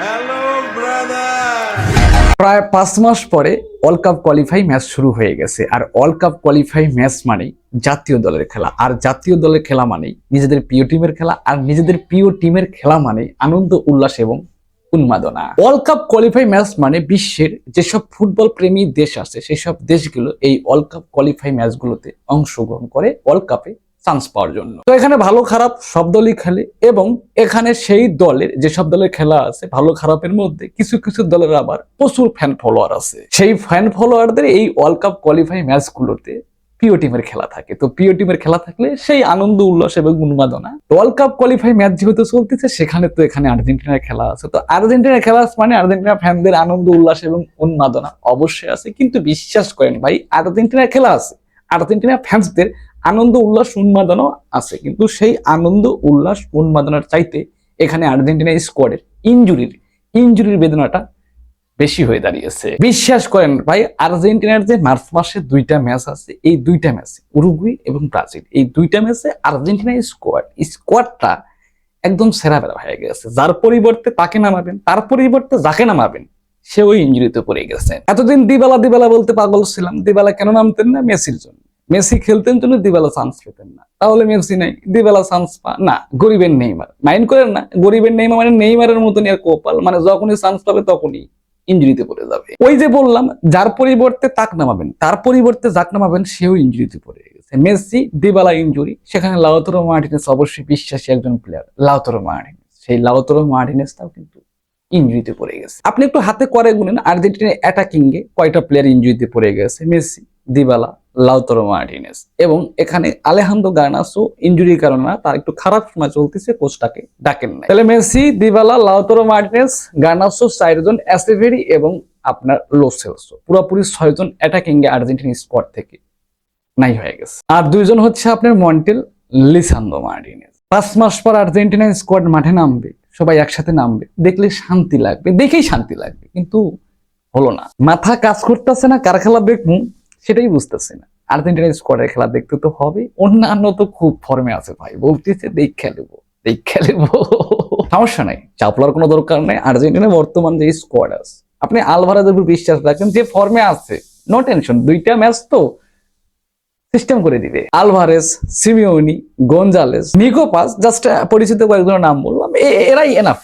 Hello brother. প্রায় 5 মাস পরে world cup qualify match শুরু হয়ে গেছে। আর ওয়ার্ল্ড কাপ কোয়ালিফাই ম্যাচ মানেই জাতীয় দলের খেলা, আর জাতীয় দলের খেলা মানেই নিজেদের প্রিয় টিমের খেলা, আর নিজেদের প্রিয় টিমের খেলা মানে আনন্দ উল্লাস এবং উন্মাদনা। ওয়ার্ল্ড কাপ কোয়ালিফাই ম্যাচ মানে বিশ্বের যেসব ফুটবল প্রেমী দেশ আছে সেসব দেশগুলো এই ওয়ার্ল্ড কাপ কোয়ালিফাই ম্যাচগুলোতে অংশগ্রহণ করে ওয়ার্ল্ড কাপে চান্স পাওয়ার জন্য। তো এখানে ভালো খারাপ সব দলই খেলে, এবং এখানে সেই দলের যেসব দলের খেলা আছে ভালো খারাপের মধ্যে কিছু কিছু দলের আবার প্রচুর ফ্যান ফলোয়ার আছে। সেই ফ্যান ফলোয়ারদের এই ওয়ার্ল্ড কাপ কোয়ালিফাই ম্যাচগুলোতে প্রিয় টিমের খেলা থাকে। তো প্রিয় টিমের খেলা থাকলে সেই আনন্দ উল্লাস এবং উন্মাদনা। ওয়ার্ল্ড কাপ কোয়ালিফাই ম্যাচ যেহেতু চলতেছে সেখানে তো এখানে আর্জেন্টিনার খেলা আছে। তো আর্জেন্টিনার খেলা মানে আর্জেন্টিনা ফ্যানদের আনন্দ উল্লাস এবং উন্মাদনা অবশ্যই আছে, কিন্তু বিশ্বাস করেন ভাই, আর্জেন্টিনার খেলা আছে, আর্জেন্টিনা ফ্যান্সদের আনন্দ উল্লাস উন্মাদনা আছে, কিন্তু সেই আনন্দ উল্লাস উন্মাদনার চাইতে এখানে আর্জেন্টিনা স্কোয়াডের ইনজুরির বেদনাটা বেশি হয়ে দাঁড়িয়েছে। বিশ্বাস করেন ভাই, আর্জেন্টিনার যে মার্চ মাসে 2টা ম্যাচ আছে, এই 2টা ম্যাচে উরুগুয়ে এবং ব্রাজিল, এই 2টা ম্যাচে আর্জেন্টিনা স্কোয়াডটা একদম সেরা বেরা হয়ে গেছে। যার পরিবর্তে তাকে নামাবেন, তার পরিবর্তে যাকে নামাবেন সে ওই ইনজুরিতে পড়ে গেছে। এতদিন দিবালা বলতে পাগল ছিলাম। দিবালা কেন নামতেন না? মেসির জন্য। মেসি খেলতেন জন্য দিবালা চান্স পেতেন না, তাহলে মেসি নাই, দিবালা চান্স পা না। গরিবের নেইমার, মাইন্ড করেন না, গরিবের নেইমার মানে নেইমারের মতনই আর কোপাল, মানে যখনই চান্স পাবে তখনই ইনজুরিতে পড়ে যাবে। ওই যে বললাম, যার পরিবর্তে তাক নামাবেন, তার পরিবর্তে যাক নামাবেন সেও ইনজুরিতে পড়ে গেছে। মেসি, দিবালা ইনজুরি, সেখানে লাউতারো মার্টিনেজ অবশ্যই বিশ্বাসী একজন প্লেয়ার। লাউতারো মার্টিনেজ, সেই লাউতারো মার্টিনেজটাও কিন্তু ইনজুরিতে পড়ে গেছে। আপনি একটু হাতে করে গুনেন আর্জেন্টিনার অ্যাটাকিং এ কয়টা প্লেয়ার ইনজুরিতে পড়ে গেছে। মেসি, দিবালা, লাউতারো মার্টিনেজ, এবং এখানে আলেহান্দ্রো গার্নাচো ইনজুরির কারণে না, তার একটু খারাপ সময় চলতেছে, কোচটাকে ডাকেন নাই। তাহলে Messi, Dybala, Lautaro Martinez, Garnacho 4 জন, এসেভেরি এবং আপনার লো সেলসো, পুরোপুরি 6 জন অ্যাটাকিং এ আর্জেন্টিনা স্কোয়াড থেকে নাই হয়ে গেছে। আর 2 জন হচ্ছে আপনার মন্টেল, লিসান্দ্রো মার্টিনেজ। 5 মাস পর আর্জেন্টিনা স্কোয়াড মাঠে নামবে, সবাই একসাথে নামবে, দেখলে শান্তি লাগবে, দেখেই শান্তি লাগবে, কিন্তু হলো না। মাথা কাজ করতেছে না, কার খেলা দেখবো সেটাই বুঝতেছে না। আর্জেন্টিনা স্কোয়াডের খেলা দেখতে তো হবে, অন্যান্য তো খুব ফর্মে আছে ভাই, বলতেছে দেখে নেবো। সমস্যা নাই, চাপলার কোনো দরকার নাই। আর্জেন্টিনা বর্তমান যে স্কোয়াড আছে, আপনি আলভারেজের উপর বিশ্বাস রাখেন, যে ফর্মে আছে, নো টেনশন, 2টা ম্যাচ তো সিস্টেম করে দিবে। Alvarez, Simeone, Gonzalez, Nico Paz, just পরিচিত কয়েকজনের নাম বললাম, এরাই এনাফ।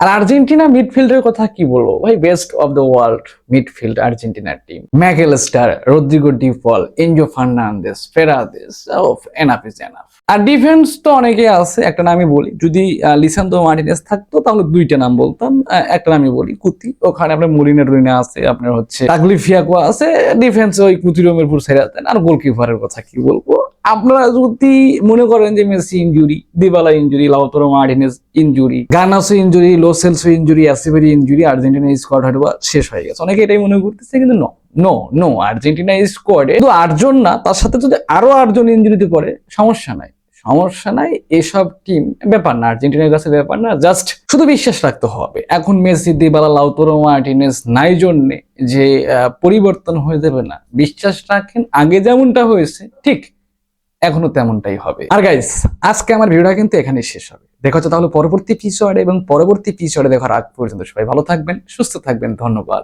আর আর্জেন্টিনা মিডফিল্ডের কথা কি বলবো ভাই, best of the world midfield আর্জেন্টিনার team. MacAllister, Rodrigo De Paul, Enzo Fernandez, ফেরাদেস, এনাফ ইজ এনাফ। আর ডিফেন্স তো অনেকে আছে, একটা নামই বলি, যদি লিসান্দ্রো মার্টিনেজ থাকতো তাহলে 2টা নাম বলতাম। একটা নামই বলি, কুতি, ওখানে আপনার মরিনের রুইনা আছে, আপনার হচ্ছে তাগলিফিয়াকো আছে, ডিফেন্স ওই কুতিরমের পুর ছেড়ে দেন। আর গোলকিপারের কথা কি বলবো, আপনারা যদি মনে করেন যে Messi injury, Dybala injury, Lautaro Martinez injury, Garnacho injury, Lo Celso injury, এসেভেরি ইনজুরি, আর্জেন্টিনা স্কোয়াড হয়তো শেষ হয়ে গেছে, অনেকে এটাই মনে করতেছে, কিন্তু নো, আর্জেন্টিনা স্কোয়াডে শুধু 8 জন না, তার সাথে যদি আরো 8 জন ইনজুরিতে পড়ে সমস্যা নাই। এসব টিম ব্যাপার না, আর্জেন্টিনার কাছে ব্যাপার না, জাস্ট শুধু বিশ্বাস রাখতে হবে। এখন মেসি, দিবালা, লাউতারো মার্টিনেজ নাই জন্যে যে পরিবর্তন হয়ে যাবে না, বিশ্বাস রাখেন, আগে যেমনটা হয়েছে ঠিক এখনো তেমনটাই হবে। আর গাইস, আজকে আমার ভিডিওটা কিন্তু এখানেই শেষ হবে। দেখা হচ্ছে তাহলে পরবর্তী এপিসোডে, এবং পরবর্তী এপিসোডে দেখার আগ পর্যন্ত সবাই ভালো থাকবেন, সুস্থ থাকবেন, ধন্যবাদ।